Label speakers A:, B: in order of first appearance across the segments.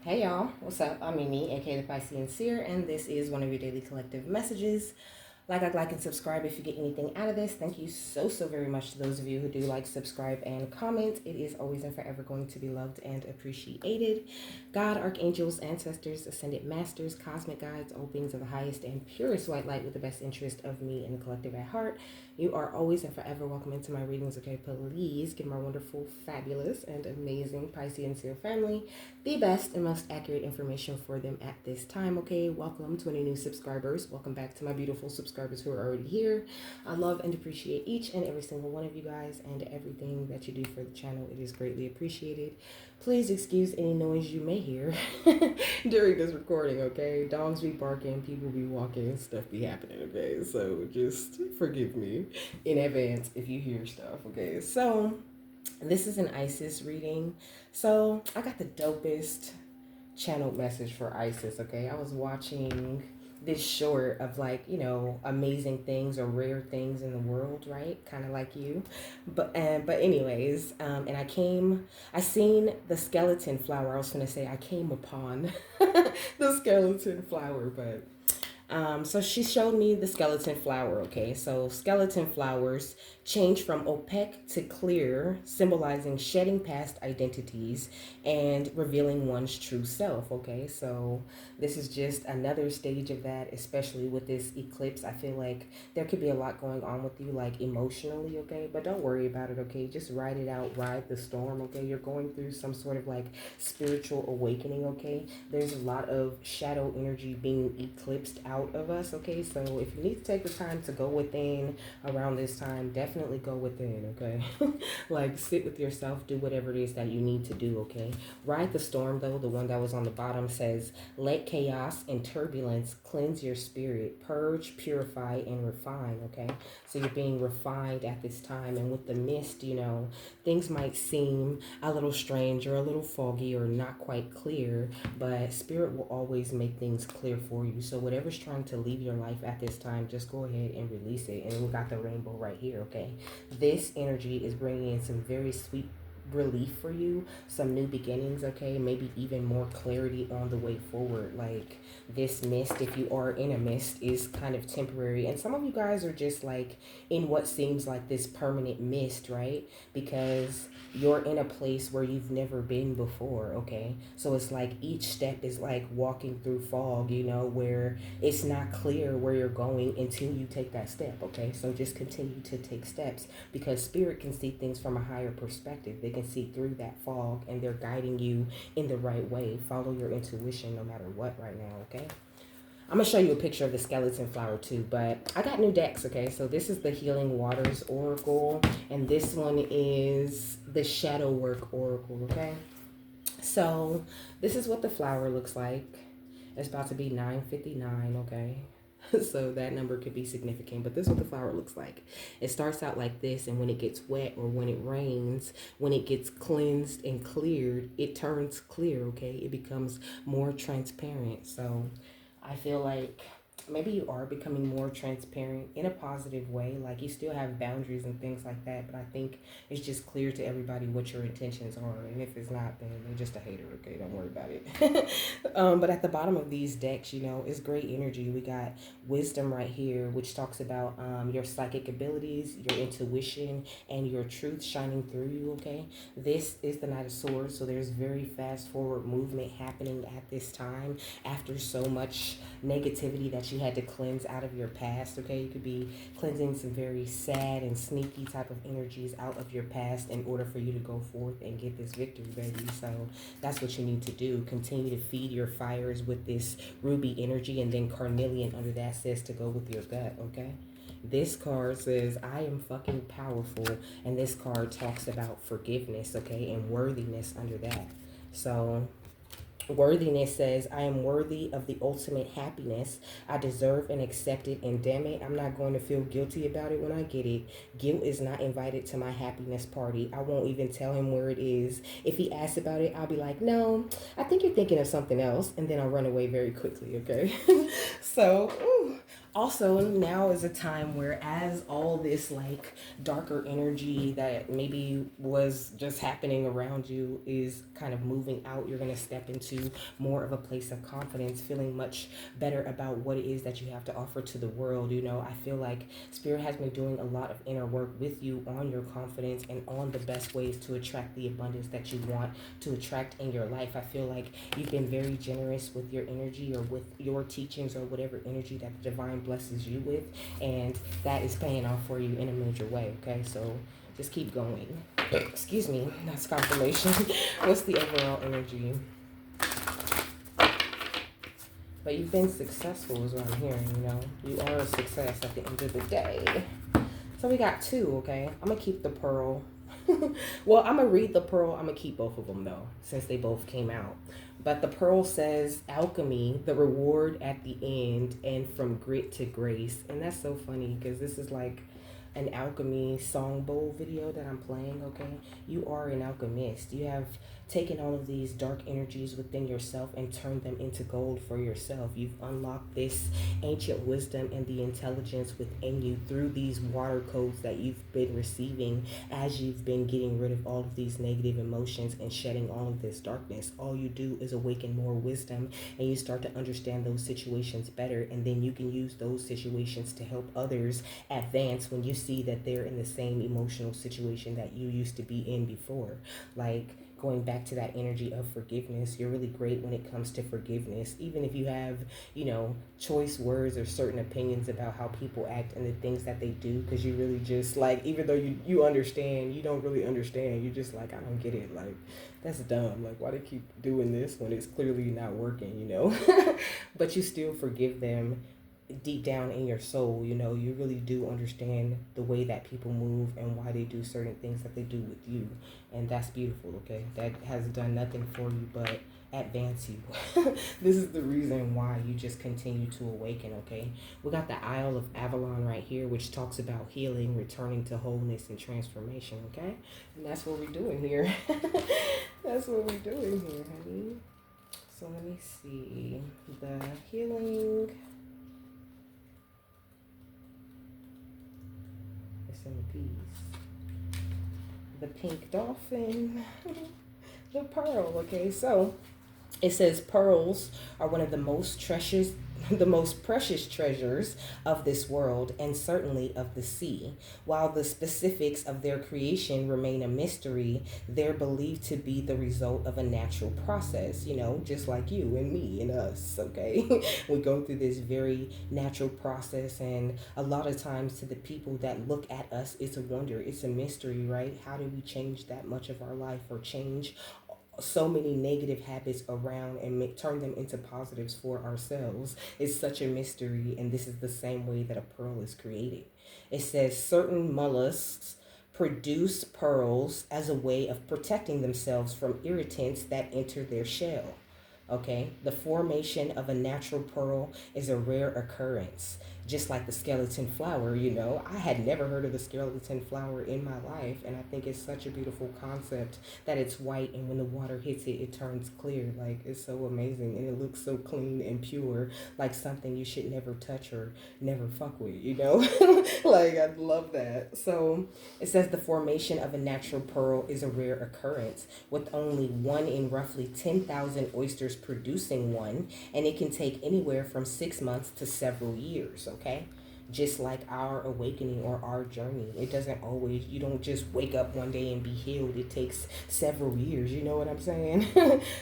A: Hey y'all, what's up? I'm Mimi, aka the Piscean Seer, and this is one of your daily collective messages. Like, and subscribe if you get anything out of this. Thank you so very much to those of you who do like, subscribe, and comment. It is always and forever going to be loved and appreciated. God, archangels, ancestors, ascended masters, cosmic guides, all beings of the highest and purest white light with the best interest of me and the collective at heart. You are always and forever welcome into my readings, okay? Please give my wonderful, fabulous, and amazing Piscean Seer family the best and most accurate information for them at this time, okay? Welcome to any new subscribers. Welcome back to my beautiful subscribers who are already here. I love and appreciate each and every single one of you guys and everything that you do for the channel. It is greatly appreciated. Please excuse any noise you may hear during this recording, okay? Dogs be barking, people be walking, and stuff be happening, okay? So just forgive me in advance if you hear stuff, okay? So this is an Isis reading. So I got the dopest channeled message for Isis, okay? I was watching this short of like, amazing things or rare things in the world, right? Kind of like you. But anyways, and I seen the skeleton flower. I was gonna say I came upon the skeleton flower, but so she showed me the skeleton flower, okay? So skeleton flowers change from opaque to clear, symbolizing shedding past identities and revealing one's true self, okay? So this is just another stage of that, especially with this eclipse. I feel like there could be a lot going on with you, like emotionally, okay? But don't worry about it, okay? Just ride it out, ride the storm, okay? You're going through some sort of like spiritual awakening, okay? There's a lot of shadow energy being eclipsed out of us, okay? So if you need to take the time to go within around this time, definitely go within, okay? Like sit with yourself, do whatever it is that you need to do, okay? Ride the storm though, the one that was on the bottom says, let chaos and turbulence cleanse your spirit, purge, purify, and refine, okay? So you're being refined at this time, and with the mist, things might seem a little strange or a little foggy or not quite clear, but spirit will always make things clear for you. So whatever's trying to leave your life at this time, just go ahead and release it. And we got the rainbow right here, okay? This energy is bringing in some very sweet relief for you, some new beginnings, okay? Maybe even more clarity on the way forward. Like this mist, if you are in a mist, is kind of temporary, and some of you guys are just like in what seems like this permanent mist, right? Because you're in a place where you've never been before, okay? So it's like each step is like walking through fog, where it's not clear where you're going until you take that step, okay? So just continue to take steps, because spirit can see things from a higher perspective. They can see through that fog, and they're guiding you in the right way. Follow your intuition no matter what right now, okay? I'm going to show you a picture of the skeleton flower too, but I got new decks, okay? So this is the Healing Waters Oracle, and this one is the Shadow Work Oracle, okay? So this is what the flower looks like. It's about to be 9:59, okay? So that number could be significant, but this is what the flower looks like. It starts out like this, and when it gets wet or when it rains, when it gets cleansed and cleared, it turns clear, okay? It becomes more transparent. So I feel like maybe you are becoming more transparent in a positive way. Like you still have boundaries and things like that, but I think it's just clear to everybody what your intentions are. And if it's not, then you're just a hater, okay? Don't worry about it. But at the bottom of these decks, it's great energy. We got wisdom right here, which talks about your psychic abilities, your intuition, and your truth shining through you, okay? This is the Knight of Swords, so there's very fast forward movement happening at this time after so much negativity that you had to cleanse out of your past, okay? You could be cleansing some very sad and sneaky type of energies out of your past in order for you to go forth and get this victory, baby. So that's what you need to do. Continue to feed your fires with this ruby energy, and then carnelian under that says to go with your gut, okay? This card says, I am fucking powerful, and this card talks about forgiveness, okay, and worthiness under that. So worthiness says, I am worthy of the ultimate happiness. I deserve and accept it, and damn it, I'm not going to feel guilty about it when I get it. Guilt is not invited to my happiness party. I won't even tell him where it is. If he asks about it, I'll be like, no, I think you're thinking of something else, and then I'll run away very quickly, okay? So, Also, now is a time where, as all this like darker energy that maybe was just happening around you is kind of moving out, you're going to step into more of a place of confidence, feeling much better about what it is that you have to offer to the world. You know, I feel like Spirit has been doing a lot of inner work with you on your confidence and on the best ways to attract the abundance that you want to attract in your life. I feel like you've been very generous with your energy or with your teachings or whatever energy that the divine blesses you with, and that is paying off for you in a major way. Okay, so just keep going. Excuse me, that's confirmation. What's the overall energy? But you've been successful is what I'm hearing. You know, you are a success at the end of the day. So we got two. Okay, I'm gonna keep the pearl. Well, I'm gonna read the pearl. I'm gonna keep both of them though, since they both came out. But the pearl says alchemy, the reward at the end, and from grit to grace. And that's so funny because this is like an alchemy song bowl video that I'm playing. Okay, you are an alchemist. You have taken all of these dark energies within yourself and turned them into gold for yourself. You've unlocked this ancient wisdom and the intelligence within you through these water codes that you've been receiving as you've been getting rid of all of these negative emotions and shedding all of this darkness. All you do is awaken more wisdom and you start to understand those situations better, and then you can use those situations to help others advance when you see that they're in the same emotional situation that you used to be in before. Like, going back to that energy of forgiveness, you're really great when it comes to forgiveness. Even if you have, you know, choice words or certain opinions about how people act and the things that they do, because you really just like, even though you understand, you don't really understand. You're just like, I don't get it. Like, that's dumb. Like, why they keep doing this when it's clearly not working, you know? But you still forgive them deep down in your soul. You know, you really do understand the way that people move and why they do certain things that they do with you, and that's beautiful. Okay, that has done nothing for you but advance you. This is the reason why you just continue to awaken. Okay, we got the Isle of Avalon right here, which talks about healing, returning to wholeness and transformation. Okay, and that's what we're doing here. That's what we're doing here, honey. So let me see the healing in peace. The pink dolphin. The pearl. Okay, so it says pearls are one of the most precious treasures of this world and certainly of the sea. While the specifics of their creation remain a mystery, they're believed to be the result of a natural process, you know, just like you and me and us, okay? We go through this very natural process, and a lot of times to the people that look at us, it's a wonder, it's a mystery, right? How do we change that much of our life or change so many negative habits around and turn them into positives for ourselves? Is such a mystery, and this is the same way that a pearl is created. It says certain mollusks produce pearls as a way of protecting themselves from irritants that enter their shell. Okay, the formation of a natural pearl is a rare occurrence. Just like the skeleton flower, you know, I had never heard of the skeleton flower in my life, and I think it's such a beautiful concept that it's white, and when the water hits it, it turns clear. Like, it's so amazing, and it looks so clean and pure, like something you should never touch or never fuck with, you know? Like, I love that. So it says the formation of a natural pearl is a rare occurrence, with only one in roughly 10,000 oysters producing one, and it can take anywhere from 6 months to several years. Okay, just like our awakening or our journey, it doesn't always, you don't just wake up one day and be healed. It takes several years, you know what I'm saying?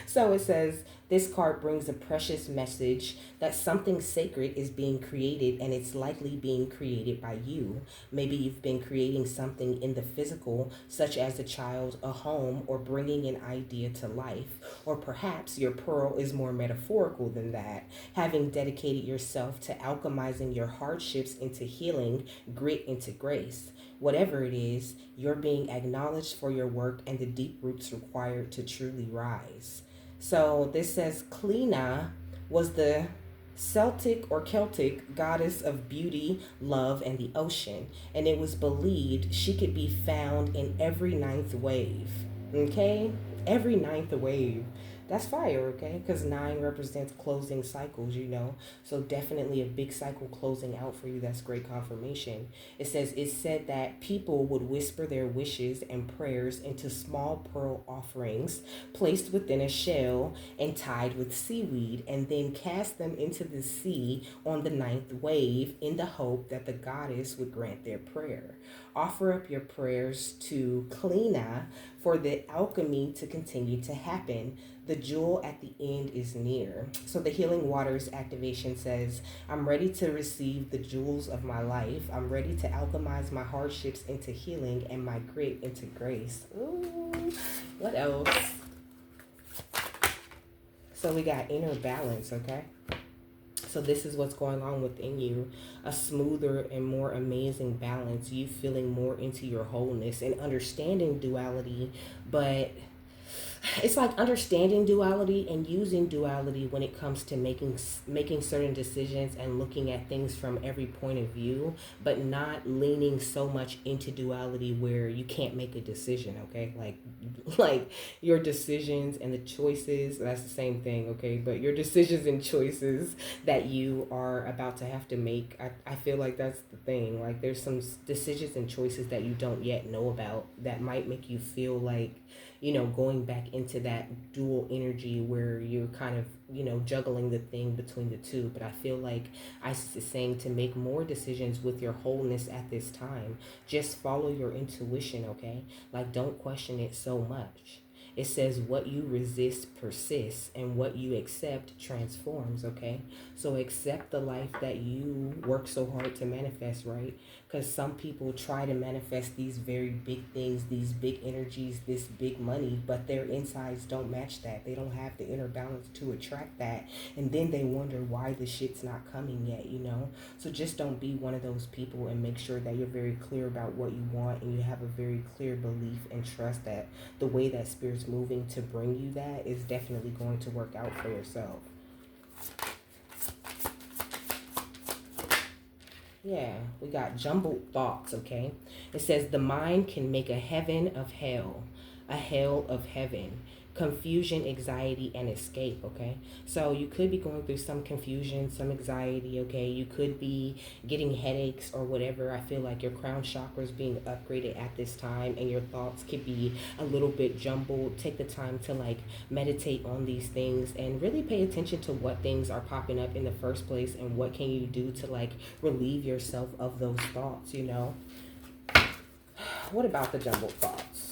A: So it says this card brings a precious message that something sacred is being created, and it's likely being created by you. Maybe you've been creating something in the physical, such as a child, a home, or bringing an idea to life. Or perhaps your pearl is more metaphorical than that, having dedicated yourself to alchemizing your hardships into healing, grit into grace. Whatever it is, you're being acknowledged for your work and the deep roots required to truly rise. So this says Clina was the Celtic goddess of beauty, love, and the ocean, and it was believed she could be found in every ninth wave. Okay? Every ninth wave. That's fire, okay? Because 9 represents closing cycles, you know. So definitely a big cycle closing out for you. That's great confirmation. It says, it said that people would whisper their wishes and prayers into small pearl offerings placed within a shell and tied with seaweed, and then cast them into the sea on the 9th wave in the hope that the goddess would grant their prayer. Offer up your prayers to Klina for the alchemy to continue to happen. The jewel at the end is near. So the Healing Waters activation says, I'm ready to receive the jewels of my life. I'm ready to alchemize my hardships into healing and my grit into grace. Ooh, what else? So we got inner balance, okay? So this is what's going on within you. A smoother and more amazing balance. You feeling more into your wholeness and understanding duality, but it's like understanding duality and using duality when it comes to making certain decisions and looking at things from every point of view, but not leaning so much into duality where you can't make a decision. Okay, like your decisions and the choices, that's the same thing. Okay, but your decisions and choices that you are about to have to make, I feel like that's the thing. Like there's some decisions and choices that you don't yet know about that might make you feel like, you know, going back into that dual energy where you're kind of, you know, juggling the thing between the two. But I feel like Isis is saying to make more decisions with your wholeness at this time. Just follow your intuition, okay? Like, don't question it so much. It says what you resist persists and what you accept transforms, okay? So accept the life that you work so hard to manifest, right? Because some people try to manifest these very big things, these big energies, this big money, but their insides don't match that. They don't have the inner balance to attract that. And then they wonder why the shit's not coming yet, you know? So just don't be one of those people, and make sure that you're very clear about what you want, and you have a very clear belief and trust that the way that Spirit's moving to bring you that is definitely going to work out for yourself. Yeah, we got jumbled thoughts, okay? It says the mind can make a heaven of hell, a hell of heaven. Confusion, anxiety, and escape, okay? So you could be going through some confusion, some anxiety, okay? You could be getting headaches or whatever. I feel like your crown chakra is being upgraded at this time, and your thoughts could be a little bit jumbled. Take the time to like meditate on these things and really pay attention to what things are popping up in the first place, and what can you do to like relieve yourself of those thoughts, you know? What about the jumbled thoughts?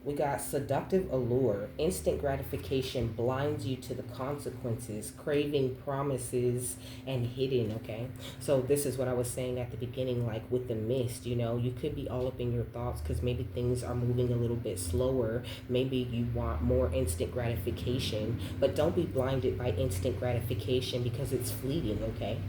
A: We got seductive allure. Instant gratification blinds you to the consequences. Craving promises and hidden, okay? So this is what I was saying at the beginning, like with the mist, you know, you could be all up in your thoughts because maybe things are moving a little bit slower. Maybe you want more instant gratification, but don't be blinded by instant gratification because it's fleeting, okay?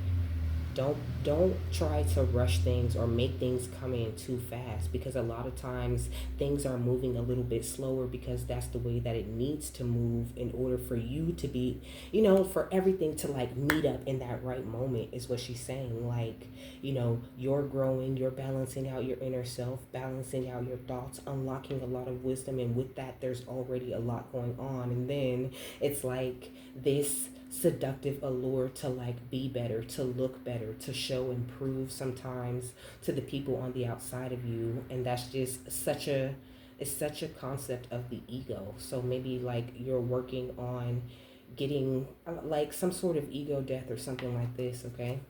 A: Don't try to rush things or make things come in too fast, because a lot of times things are moving a little bit slower because that's the way that it needs to move in order for you to be, you know, for everything to like meet up in that right moment, is what she's saying. Like, you know, you're growing, you're balancing out your inner self, balancing out your thoughts, unlocking a lot of wisdom, and with that there's already a lot going on, and then it's like this seductive allure to like be better, to look better, to show and prove sometimes to the people on the outside of you. And that's just such a, it's such a concept of the ego. So maybe like you're working on getting like some sort of ego death or something like this, okay?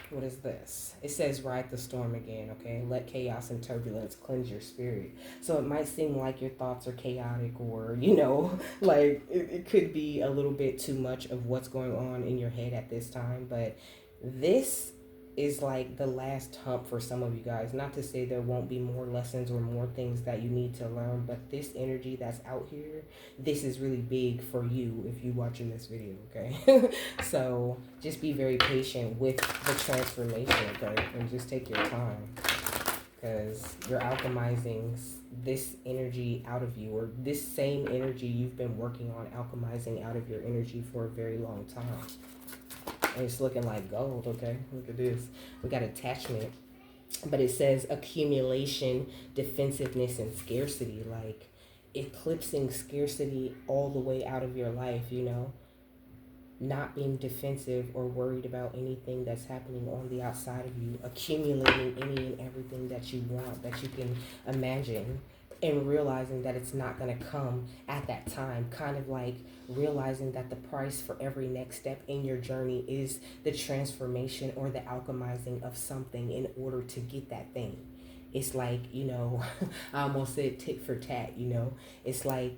A: What is this? It says ride the storm again, okay? Let chaos and turbulence cleanse your spirit. So it might seem like your thoughts are chaotic, or, you know, like it could be a little bit too much of what's going on in your head at this time. But this is like the last hump for some of you guys. Not to say there won't be more lessons or more things that you need to learn, but this energy that's out here, this is really big for you if you're watching this video, okay? So just be very patient with the transformation, okay? And just take your time, because you're alchemizing this energy out of you, or this same energy you've been working on alchemizing out of your energy for a very long time. And it's looking like gold, okay? Look at this. We got attachment. But it says accumulation, defensiveness, and scarcity. Like, eclipsing scarcity all the way out of your life, you know, not being defensive or worried about anything that's happening on the outside of you, accumulating any and everything that you want, that you can imagine, and realizing that it's not going to come at that time. Kind of like realizing that the price for every next step in your journey is the transformation or the alchemizing of something in order to get that thing. It's like, you know, I almost said tit for tat, you know. It's like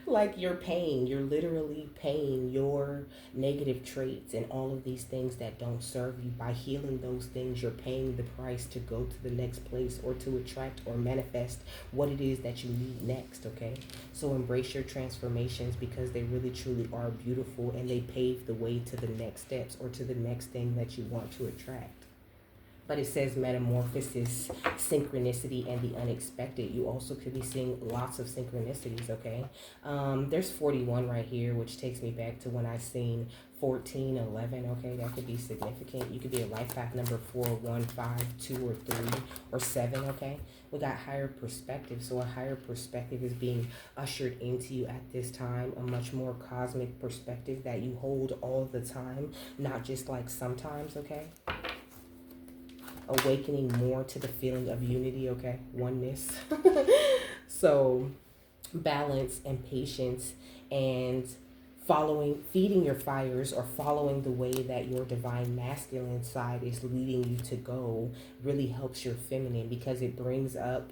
A: like you're literally paying your negative traits and all of these things that don't serve you. By healing those things, you're paying the price to go to the next place or to attract or manifest what it is that you need next, okay? So embrace your transformations, because they really truly are beautiful, and they pave the way to the next steps or to the next thing that you want to attract. But it says metamorphosis, synchronicity, and the unexpected. You also could be seeing lots of synchronicities, okay? There's 41 right here, which takes me back to when I seen 14, 11, okay? That could be significant. You could be a life path number 4, 1, 5, 2, or 3, or 7, okay? We got higher perspective. So a higher perspective is being ushered into you at this time, a much more cosmic perspective that you hold all the time, not just like sometimes, okay? Awakening more to the feeling of unity, okay? Oneness. So balance and patience, and feeding your fires, or following the way that your divine masculine side is leading you to go, really helps your feminine, because it brings up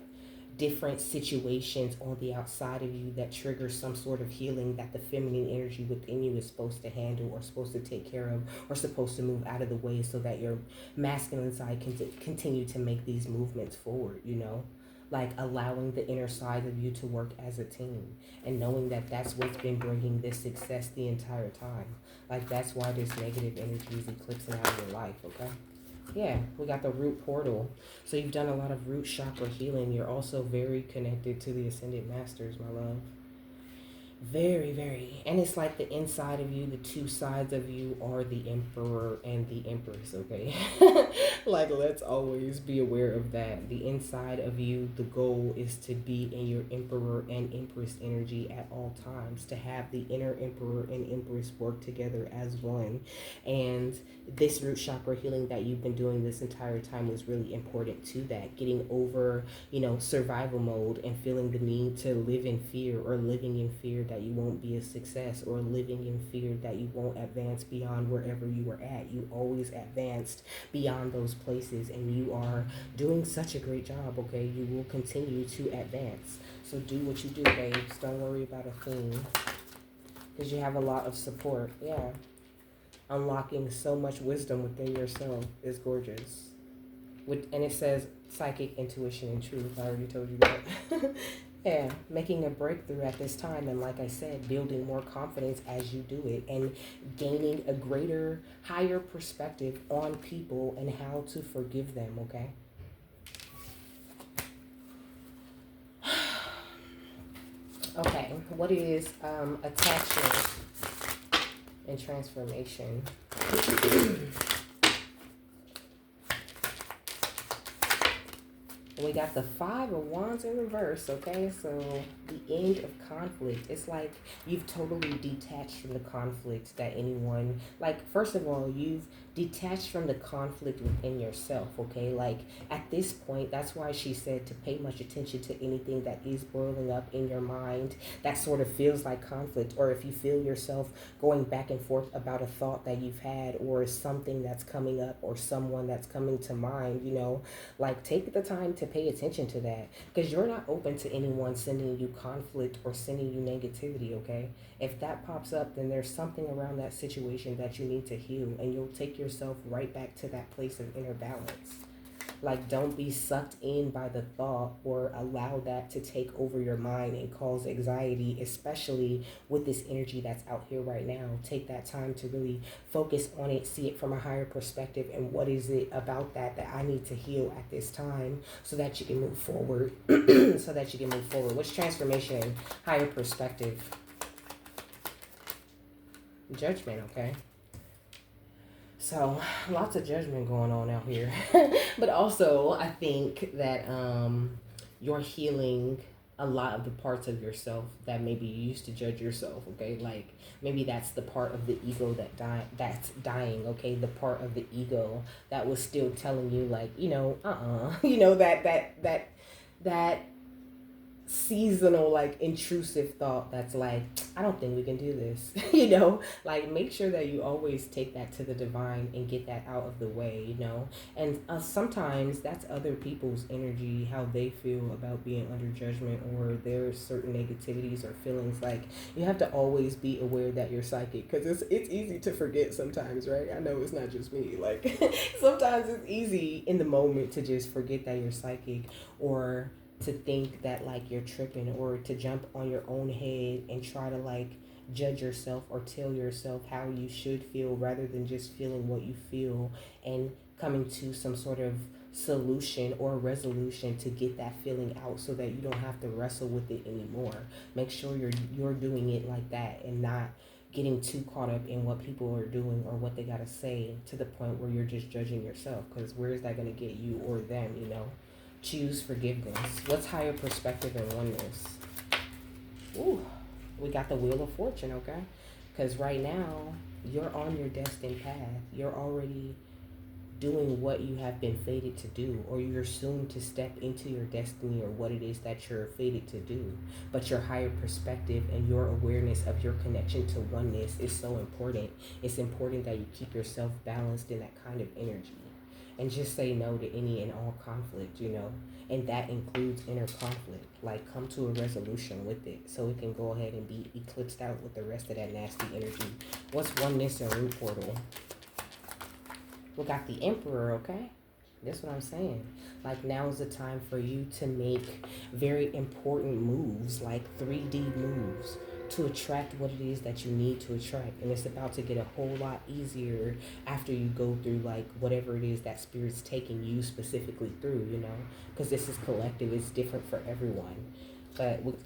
A: different situations on the outside of you that trigger some sort of healing that the feminine energy within you is supposed to handle, or supposed to take care of, or supposed to move out of the way, so that your masculine side can continue to make these movements forward, you know? Like allowing the inner side of you to work as a team, and knowing that that's what's been bringing this success the entire time. Like that's why this negative energy is eclipsing out of your life, okay? Yeah, we got the root portal. So you've done a lot of root chakra healing. You're also very connected to the Ascended Masters, my love. Very, very. And it's like the inside of you, the two sides of you are the Emperor and the Empress, okay? Like, let's always be aware of that. The inside of you, the goal is to be in your Emperor and Empress energy at all times, to have the inner Emperor and Empress work together as one. And this root chakra healing that you've been doing this entire time was really important to that. Getting over, you know, survival mode and feeling the need to live in fear, or living in fear that you won't be a success, or living in fear that you won't advance beyond wherever you were at. You always advanced beyond those places, and you are doing such a great job, okay? You will continue to advance. So do what you do, babes. Don't worry about a thing, because you have a lot of support. Yeah. Unlocking so much wisdom within yourself is gorgeous. And it says psychic intuition and truth. I already told you that. Yeah, making a breakthrough at this time, and like I said, building more confidence as you do it, and gaining a greater, higher perspective on people and how to forgive them, okay? Okay, what is attachment and transformation? We got the 5 of Wands in reverse, okay? So the end of conflict. It's like you've totally detached from the conflict that anyone, like, first of all, you've detached from the conflict within yourself, okay? Like at this point, that's why she said to pay much attention to anything that is boiling up in your mind that sort of feels like conflict, or if you feel yourself going back and forth about a thought that you've had, or something that's coming up, or someone that's coming to mind, you know, like take the time to pay attention to that, because you're not open to anyone sending you conflict or sending you negativity, okay? If that pops up, then there's something around that situation that you need to heal, and you'll take yourself right back to that place of inner balance. Like, don't be sucked in by the thought, or allow that to take over your mind and cause anxiety, especially with this energy that's out here right now. Take that time to really focus on it, see it from a higher perspective, and what is it about that I need to heal at this time, so that you can move forward. So that you can move forward. What's transformation? Higher perspective. Judgment, okay? So lots of judgment going on out here. But also I think that your healing a lot of the parts of yourself that maybe you used to judge yourself, okay? Like maybe that's the part of the ego that's dying, okay? The part of the ego that was still telling you like, that seasonal like intrusive thought that's like, I don't think we can do this. Like make sure that you always take that to the divine and get that out of the way, and sometimes that's other people's energy, how they feel about being under judgment or their certain negativities or feelings. Like you have to always be aware that you're psychic, because it's easy to forget sometimes, right? I know it's not just me, like sometimes it's easy in the moment to just forget that you're psychic, or to think that like you're tripping, or to jump on your own head and try to like judge yourself or tell yourself how you should feel, rather than just feeling what you feel and coming to some sort of solution or resolution to get that feeling out, so that you don't have to wrestle with it anymore. Make sure you're doing it like that, and not getting too caught up in what people are doing or what they gotta say, to the point where you're just judging yourself, because where is that gonna get you or them? Choose forgiveness. What's higher perspective and oneness? Ooh, we got the Wheel of Fortune, okay? Because right now, you're on your destined path. You're already doing what you have been fated to do, or you're soon to step into your destiny, or what it is that you're fated to do. But your higher perspective and your awareness of your connection to oneness is so important. It's important that you keep yourself balanced in that kind of energy, and just say no to any and all conflict, and that includes inner conflict. Like come to a resolution with it, so it can go ahead and be eclipsed out with the rest of that nasty energy. What's oneness and root portal? We got the Emperor, okay? That's what I'm saying. Like now is the time for you to make very important moves, like 3D moves, to attract what it is that you need to attract. And it's about to get a whole lot easier after you go through like whatever it is that Spirit's taking you specifically through, because this is collective. It's different for everyone. But with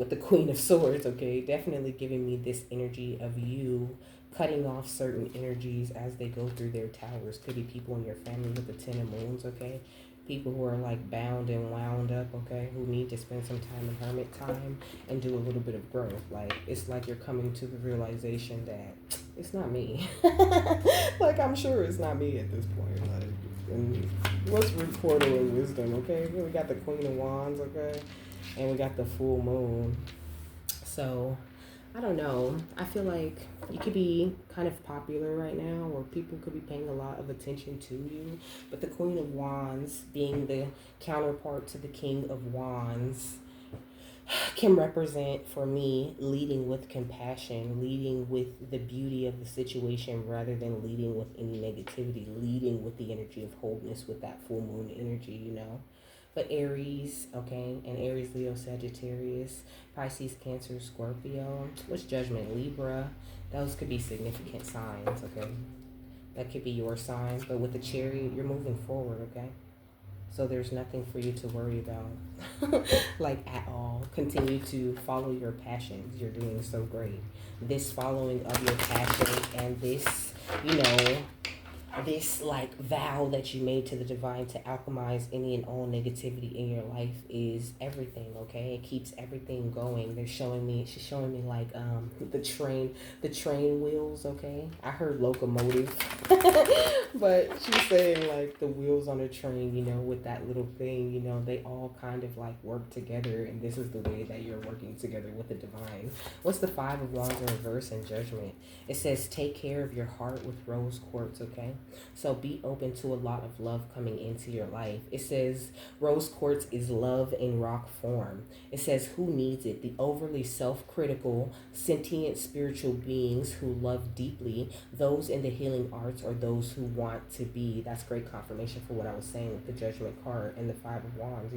A: the Queen of Swords, okay, definitely giving me this energy of you cutting off certain energies as they go through their towers. Could be people in your family with the Ten of Moons, okay? People who are like bound and wound up, okay? Who need to spend some time in hermit time and do a little bit of growth. Like, it's like you're coming to the realization that it's not me. Like, I'm sure it's not me at this point. Like, and what's root portal and wisdom, okay? We got the Queen of Wands, okay? And we got the full moon. So I don't know. I feel like you could be kind of popular right now, or people could be paying a lot of attention to you. But the Queen of Wands, being the counterpart to the King of Wands, can represent for me leading with compassion, leading with the beauty of the situation, rather than leading with any negativity, leading with the energy of wholeness, with that full moon energy. But Aries, okay, and Aries, Leo, Sagittarius, Pisces, Cancer, Scorpio. What's Judgment? Libra. Those could be significant signs, okay? That could be your sign. But with the Chariot, you're moving forward, okay? So there's nothing for you to worry about, like at all. Continue to follow your passions. You're doing so great. This following of your passion and this, this like vow that you made to the divine to alchemize any and all negativity in your life is everything, okay? It keeps everything going. She's showing me like the train wheels, okay? I heard locomotive. But she's saying like the wheels on a train, with that little thing, they all kind of like work together, and this is the way that you're working together with the divine. What's the Five of Wands in reverse and Judgment? It says take care of your heart with rose quartz, okay? So be open to a lot of love coming into your life. It says rose quartz is love in rock form. It says who needs it? The overly self-critical, sentient spiritual beings who love deeply, those in the healing arts, or those who want to be. That's great confirmation for what I was saying with the Judgment card and the Five of Wands,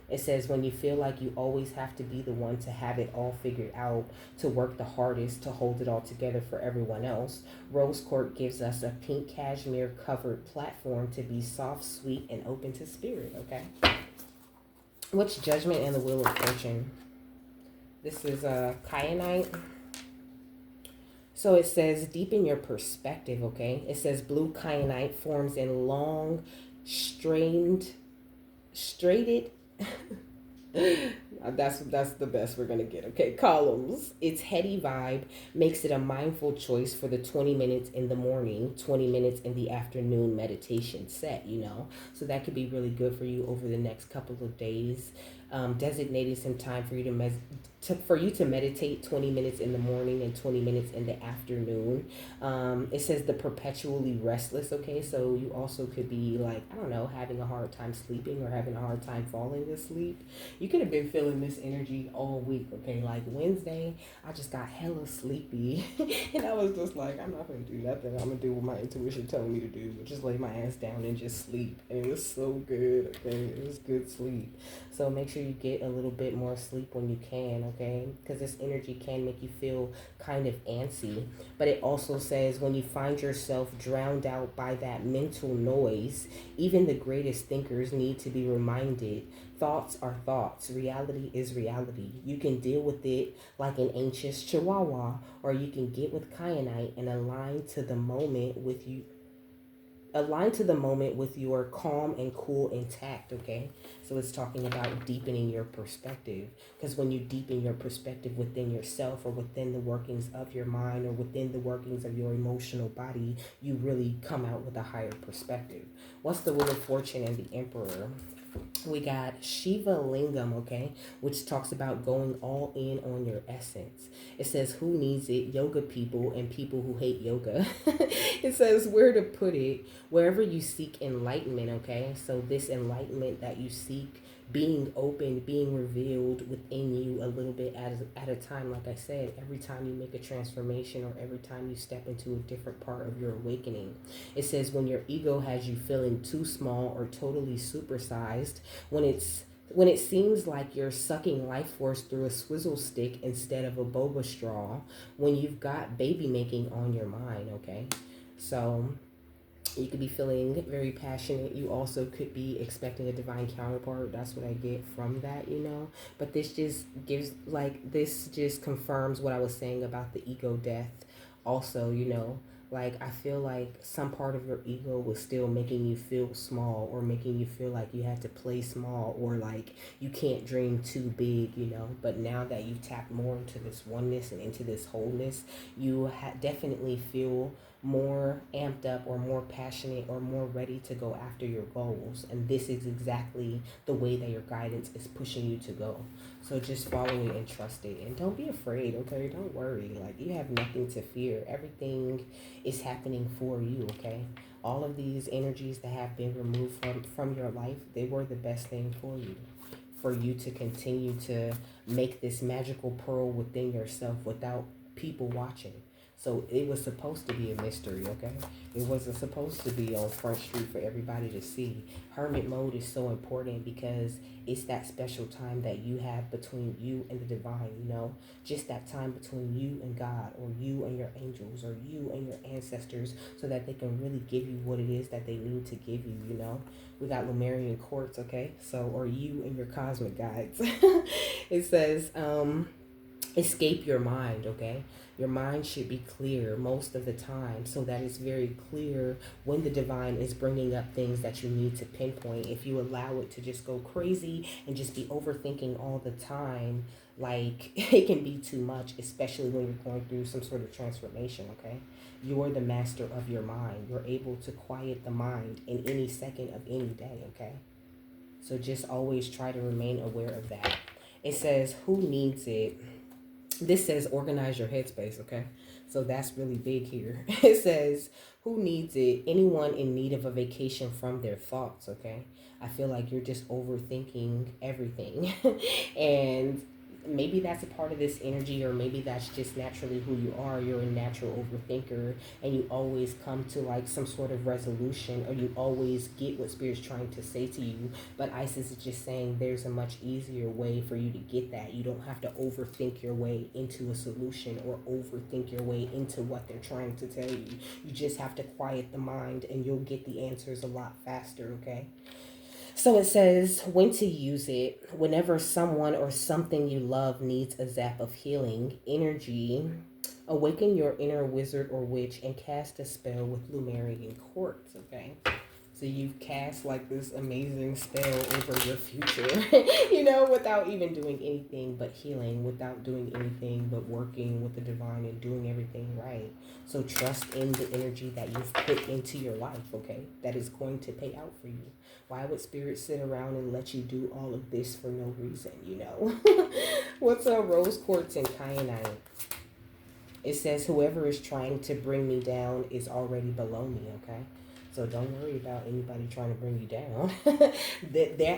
A: It says when you feel like you always have to be the one to have it all figured out, to work the hardest, to hold it all together for everyone else, rose quartz gives us a pink cashmere covered platform to be soft, sweet, and open to spirit, okay? What's Judgment and the Wheel of Fortune? This is kyanite. So it says deepen your perspective, okay? It says blue kyanite forms in long, straighted That's the best we're gonna get. Okay, columns. Its heady vibe makes it a mindful choice for the 20 minutes in the morning, 20 minutes in the afternoon meditation set. So that could be really good for you over the next couple of days. Designating some time for you to meditate 20 minutes in the morning and 20 minutes in the afternoon. It says the perpetually restless. Okay, so you also could be like, I don't know, having a hard time sleeping or having a hard time falling asleep. You could have been feeling this energy all week. Okay, like Wednesday, I just got hella sleepy, and I was just like, I'm not gonna do nothing. I'm gonna do what my intuition told me to do, but just lay my ass down and just sleep. And it was so good. Okay, it was good sleep. So make sure you get a little bit more sleep when you can. Okay, because this energy can make you feel kind of antsy. But it also says when you find yourself drowned out by that mental noise, even the greatest thinkers need to be reminded thoughts are thoughts. Reality is reality. You can deal with it like an anxious chihuahua, or you can get with kyanite and align to the moment with your calm and cool intact. Okay, so it's talking about deepening your perspective, because when you deepen your perspective within yourself, or within the workings of your mind, or within the workings of your emotional body, you really come out with a higher perspective. What's the Wheel of Fortune and the Emperor? We got Shiva Lingam, okay, which talks about going all in on your essence. It says, who needs it? Yoga people and people who hate yoga. It says where to put it, wherever you seek enlightenment, okay? So this enlightenment that you seek, being open, being revealed within you a little bit at a time. Like I said, every time you make a transformation, or every time you step into a different part of your awakening. It says when your ego has you feeling too small or totally supersized, when it seems like you're sucking life force through a swizzle stick instead of a boba straw, when you've got baby making on your mind. Okay, so you could be feeling very passionate. You also could be expecting a divine counterpart. That's what I get from that. But this just confirms what I was saying about the ego death. Also, like I feel like some part of your ego was still making you feel small, or making you feel like you had to play small, or like you can't dream too big. But now that you've tapped more into this oneness and into this wholeness, you definitely feel more amped up, or more passionate, or more ready to go after your goals. And this is exactly the way that your guidance is pushing you to go. So just follow it and trust it, and don't be afraid. Okay, don't worry. Like, you have nothing to fear. Everything is happening for you. Okay, all of these energies that have been removed from your life, they were the best thing for you to continue to make this magical pearl within yourself without people watching. So it was supposed to be a mystery. Okay, it wasn't supposed to be on Front Street for everybody to see. Hermit mode is so important because it's that special time that you have between you and the divine. Just that time between you and God, or you and your angels, or you and your ancestors, so that they can really give you what it is that they need to give you. We got Lumerian quartz. Okay, so, or you and your cosmic guides. It says escape your mind. Okay, your mind should be clear most of the time, so that it's very clear when the divine is bringing up things that you need to pinpoint. If you allow it to just go crazy and just be overthinking all the time, like it can be too much, especially when you're going through some sort of transformation. Okay, you're the master of your mind. You're able to quiet the mind in any second of any day. Okay, so just always try to remain aware of that. It says, who needs it? This says organize your headspace. Okay, so that's really big here. It says, who needs it? Anyone in need of a vacation from their thoughts. Okay, I feel like you're just overthinking everything. And maybe that's a part of this energy, or maybe that's just naturally who you are. You're a natural overthinker, and you always come to like some sort of resolution, or you always get what spirit's trying to say to you. But Isis is just saying there's a much easier way for you to get that. You don't have to overthink your way into a solution, or overthink your way into what they're trying to tell you. You just have to quiet the mind, and you'll get the answers a lot faster. Okay, so it says when to use it. Whenever someone or something you love needs a zap of healing energy, awaken your inner wizard or witch and cast a spell with Lumerian quartz. Okay, So you've cast like this amazing spell over your future, without even doing anything but healing, without doing anything but working with the divine and doing everything right. So trust in the energy that you've put into your life, okay? That is going to pay out for you. Why would spirit sit around and let you do all of this for no reason? What's a rose quartz and kyanite? It says whoever is trying to bring me down is already below me, okay? So don't worry about anybody trying to bring you down.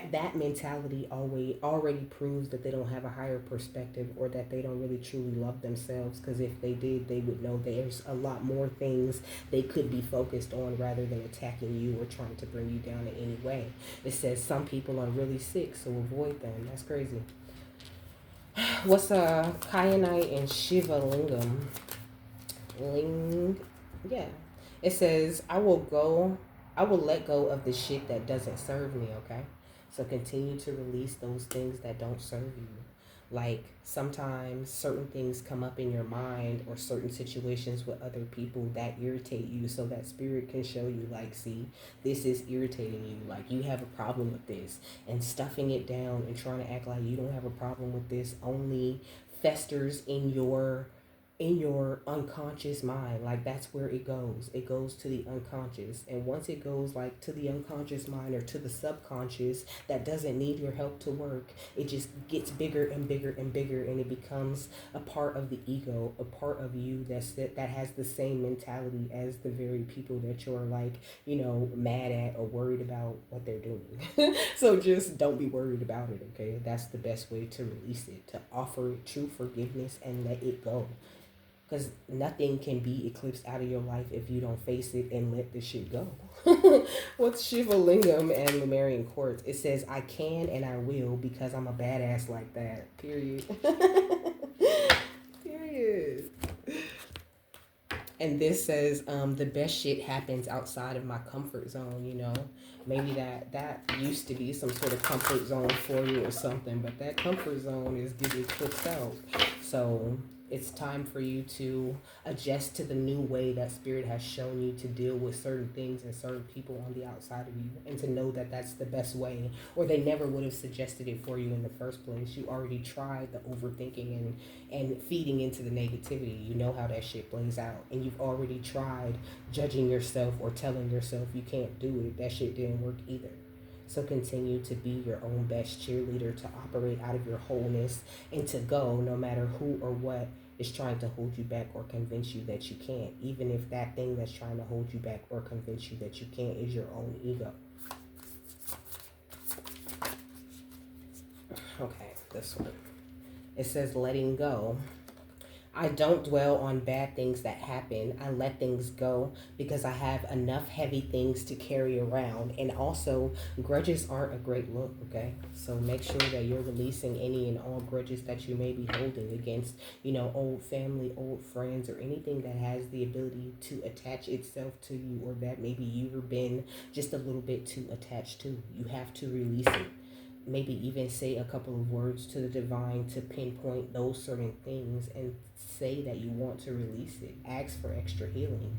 A: that mentality already proves that they don't have a higher perspective, or that they don't really truly love themselves, because if they did, they would know there's a lot more things they could be focused on rather than attacking you or trying to bring you down in any way. It says some people are really sick, so avoid them. That's crazy. What's a kyanite and Shiva lingam? Yeah. It says, I will let go of the shit that doesn't serve me, okay? So continue to release those things that don't serve you. Like sometimes certain things come up in your mind, or certain situations with other people that irritate you, so that spirit can show you, like, see, this is irritating you. Like, you have a problem with this. And stuffing it down and trying to act like you don't have a problem with this only festers in your unconscious mind. Like, that's where it goes to the unconscious. And once it goes like to the unconscious mind, or to the subconscious that doesn't need your help to work, it just gets bigger and bigger and bigger, and it becomes a part of the ego, a part of you that has the same mentality as the very people that you're like, mad at or worried about what they're doing. So just don't be worried about it, okay? That's the best way to release it, to offer true forgiveness and let it go. Because nothing can be eclipsed out of your life if you don't face it and let the shit go. What's Shiva Lingam and Lemurian Quartz? It says, I can and I will, because I'm a badass like that. Period. Period. And this says, the best shit happens outside of my comfort zone. Maybe that used to be some sort of comfort zone for you or something, but that comfort zone is getting eclipsed out. So it's time for you to adjust to the new way that spirit has shown you to deal with certain things and certain people on the outside of you, and to know that that's the best way, or they never would have suggested it for you in the first place. You already tried the overthinking and feeding into the negativity. You know how that shit plays out, and you've already tried judging yourself or telling yourself you can't do it. That shit didn't work either. So continue to be your own best cheerleader, to operate out of your wholeness, and to go no matter who or what is trying to hold you back or convince you that you can't, even if that thing that's trying to hold you back or convince you that you can't is your own ego. Okay, this one. It says letting go. I don't dwell on bad things that happen. I let things go because I have enough heavy things to carry around. And also, grudges aren't a great look, okay? So make sure that you're releasing any and all grudges that you may be holding against, old family, old friends, or anything that has the ability to attach itself to you, or that maybe you've been just a little bit too attached to. You have to release it. Maybe even say a couple of words to the divine to pinpoint those certain things, and say that you want to release it. Ask for extra healing.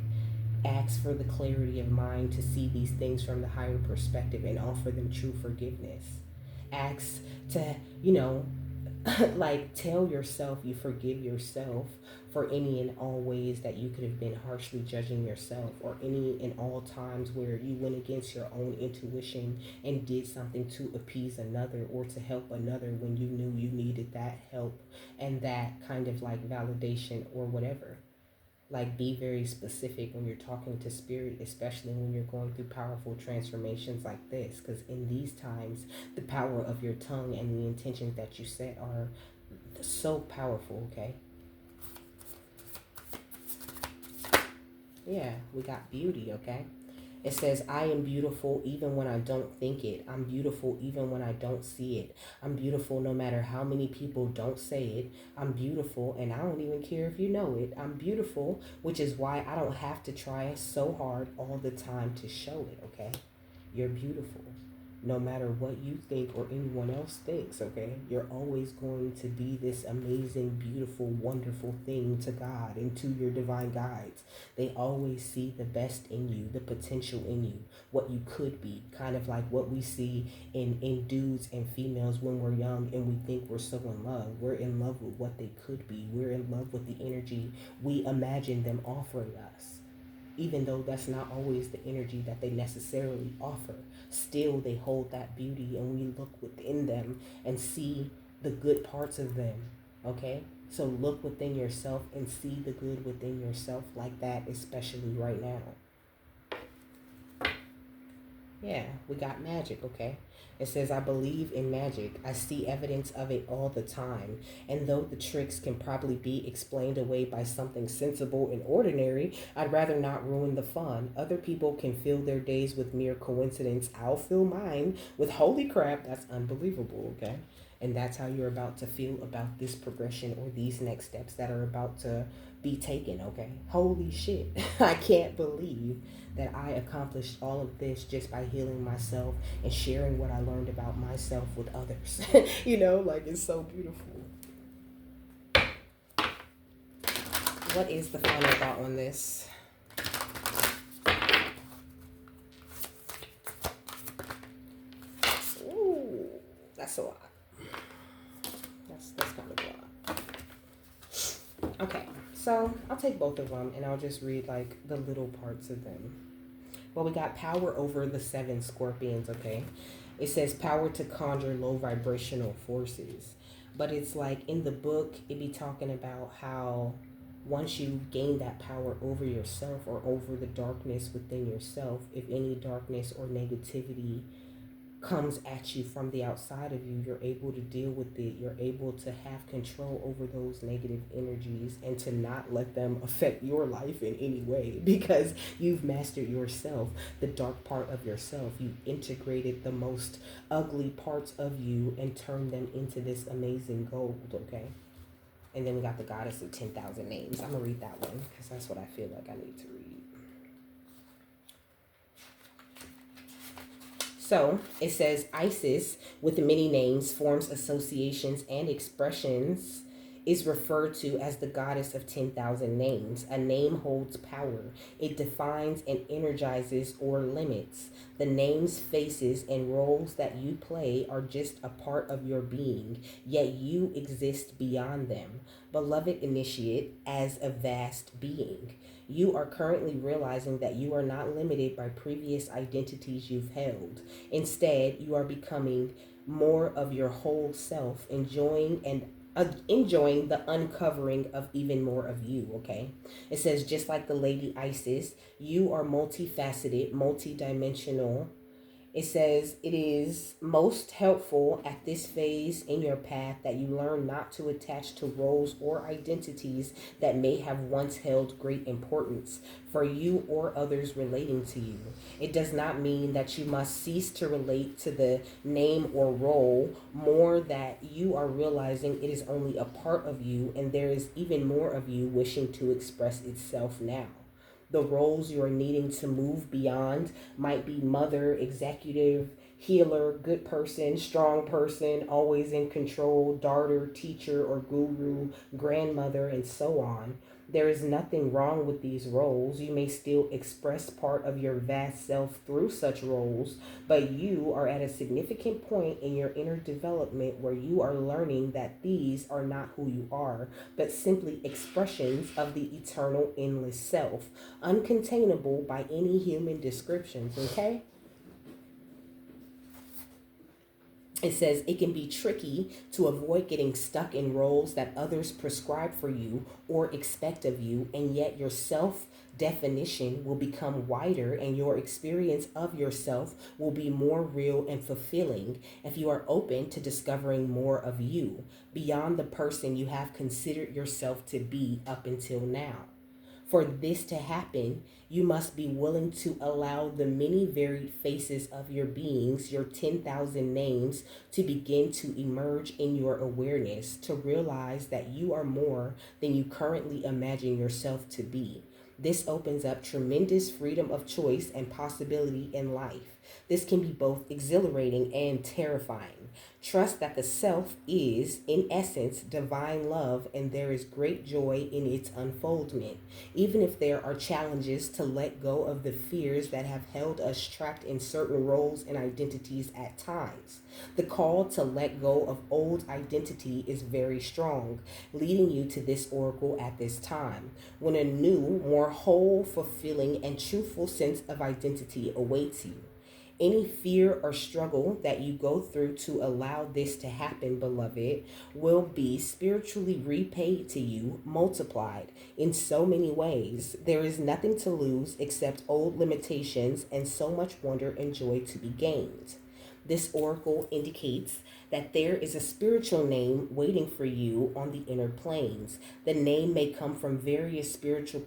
A: Ask for the clarity of mind to see these things from the higher perspective and offer them true forgiveness. Ask to, like, tell yourself you forgive yourself for any and all ways that you could have been harshly judging yourself, or any and all times where you went against your own intuition and did something to appease another or to help another when you knew you needed that help and that kind of like validation or whatever. Like, be very specific when you're talking to spirit, especially when you're going through powerful transformations like this, because in these times the power of your tongue and the intentions that you set are so powerful. Okay, yeah, we got beauty. Okay, it says, I am beautiful even when I don't think it. I'm beautiful even when I don't see it. I'm beautiful no matter how many people don't say it. I'm beautiful and I don't even care if you know it. I'm beautiful, which is why I don't have to try so hard all the time to show it, okay? You're beautiful. no matter what you think or anyone else thinks, okay? You're always going to be this amazing, beautiful, wonderful thing to God and to your divine guides. They always see the best in you, the potential in you, what you could be, kind of like what we see in dudes and females when we're young and we think we're so in love. We're in love with what they could be. We're in love with the energy we imagine them offering us, even though that's not always the energy that they necessarily offer. Still, they hold that beauty, and we look within them and see the good parts of them. Okay? So look within yourself and see the good within yourself like that, especially right now. Yeah, we got magic, okay? It says, I believe in magic. I see evidence of it all the time. And though the tricks can probably be explained away by something sensible and ordinary, I'd rather not ruin the fun. Other people can fill their days with mere coincidence. I'll fill mine with holy crap. That's unbelievable, okay? And that's how you're about to feel about this progression or these next steps that are about to be taken, okay? Holy shit. I can't believe that I accomplished all of this just by healing myself and sharing what I learned about myself with others. Like it's so beautiful. What is the final thought on this? Ooh, that's a lot. That's kind of a lot. Okay, so I'll take both of them and I'll just read like the little parts of them. Well, we got power over the 7 scorpions, okay? It says power to conjure low vibrational forces. But it's like in the book, it be talking about how once you gain that power over yourself or over the darkness within yourself, if any darkness or negativity comes at you from the outside of you, you're able to deal with it. You're able to have control over those negative energies and to not let them affect your life in any way because you've mastered yourself, the dark part of yourself. You integrated the most ugly parts of you and turned them into this amazing gold, okay? And then we got the goddess of 10,000 names. I'm going to read that one because that's what I feel like I need to read. So it says Isis, with many names, forms, associations, and expressions, is referred to as the goddess of 10,000 names. A name holds power. It defines and energizes or limits. The names, faces, and roles that you play are just a part of your being, yet you exist beyond them. Beloved initiate, as a vast being. You are currently realizing that you are not limited by previous identities you've held. Instead, you are becoming more of your whole self, enjoying the uncovering of even more of you, okay? It says, just like the Lady Isis, you are multifaceted, multidimensional. It says it is most helpful at this phase in your path that you learn not to attach to roles or identities that may have once held great importance for you or others relating to you. It does not mean that you must cease to relate to the name or role, more that you are realizing it is only a part of you and there is even more of you wishing to express itself now. The roles you are needing to move beyond might be mother, executive, healer, good person, strong person, always in control, daughter, teacher or guru, grandmother, and so on. There is nothing wrong with these roles. You may still express part of your vast self through such roles, but you are at a significant point in your inner development where you are learning that these are not who you are, but simply expressions of the eternal, endless self, uncontainable by any human descriptions, okay? It says it can be tricky to avoid getting stuck in roles that others prescribe for you or expect of you, and yet your self definition will become wider and your experience of yourself will be more real and fulfilling if you are open to discovering more of you beyond the person you have considered yourself to be up until now. For this to happen, you must be willing to allow the many varied faces of your beings, your 10,000 names, to begin to emerge in your awareness, to realize that you are more than you currently imagine yourself to be. This opens up tremendous freedom of choice and possibility in life. This can be both exhilarating and terrifying. Trust that the self is, in essence, divine love, and there is great joy in its unfoldment. Even if there are challenges to let go of the fears that have held us trapped in certain roles and identities at times. The call to let go of old identity is very strong, leading you to this oracle at this time, when a new, more whole, fulfilling, and truthful sense of identity awaits you. Any fear or struggle that you go through to allow this to happen, beloved, will be spiritually repaid to you, multiplied in so many ways. There is nothing to lose except old limitations and so much wonder and joy to be gained. This oracle indicates that there is a spiritual name waiting for you on the inner planes. The name may come from various spiritual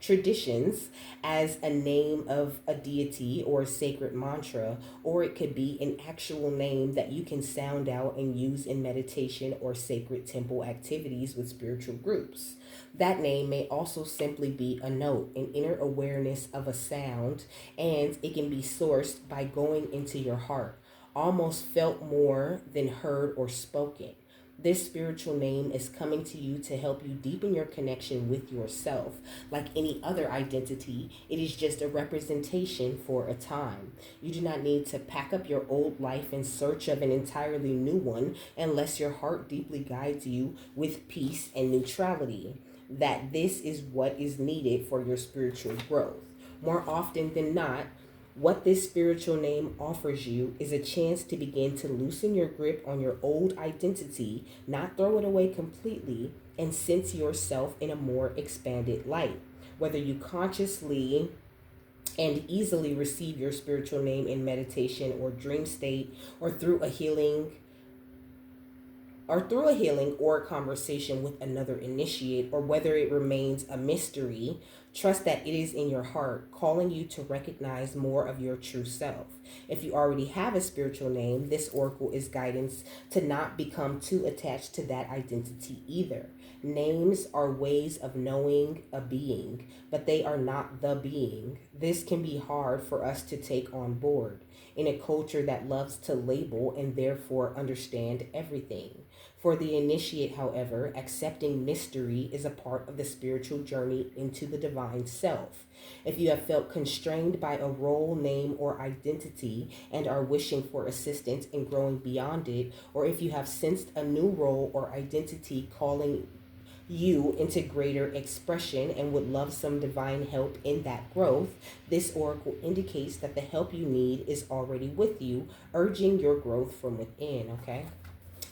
A: traditions as a name of a deity or a sacred mantra, or it could be an actual name that you can sound out and use in meditation or sacred temple activities with spiritual groups. That name may also simply be a note, an inner awareness of a sound, and it can be sourced by going into your heart, almost felt more than heard or spoken. This spiritual name is coming to you to help you deepen your connection with yourself. Like any other identity, it is just a representation for a time. You do not need to pack up your old life in search of an entirely new one unless your heart deeply guides you with peace and neutrality. That this is what is needed for your spiritual growth. More often than not, what this spiritual name offers you is a chance to begin to loosen your grip on your old identity, not throw it away completely, and sense yourself in a more expanded light. Whether you consciously and easily receive your spiritual name in meditation or dream state, or through a healing or a conversation with another initiate, or whether it remains a mystery, trust that it is in your heart, calling you to recognize more of your true self. If you already have a spiritual name, this oracle is guidance to not become too attached to that identity either. Names are ways of knowing a being, but they are not the being. This can be hard for us to take on board in a culture that loves to label and therefore understand everything. For the initiate, however, accepting mystery is a part of the spiritual journey into the divine self. If you have felt constrained by a role, name, or identity and are wishing for assistance in growing beyond it, or if you have sensed a new role or identity calling you into greater expression and would love some divine help in that growth, this oracle indicates that the help you need is already with you, urging your growth from within, okay?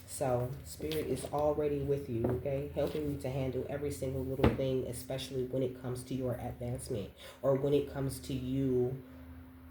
A: So, Spirit is already with you, okay? Helping you to handle every single little thing, especially when it comes to your advancement or when it comes to you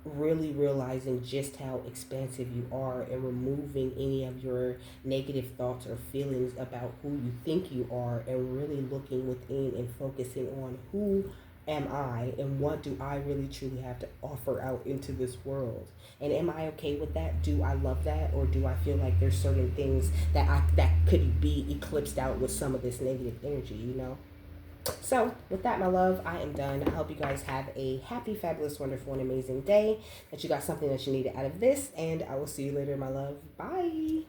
A: really realizing just how expansive you are and removing any of your negative thoughts or feelings about who you think you are and really looking within and focusing on who am I and what do I really truly have to offer out into this world. And am I okay with that? Do I love that? Or do I feel like there's certain things that could be eclipsed out with some of this negative energy, you know? So, with that, my love, I am done. I hope you guys have a happy, fabulous, wonderful, and amazing day, that you got something that you needed out of this, and I will see you later, my love. Bye.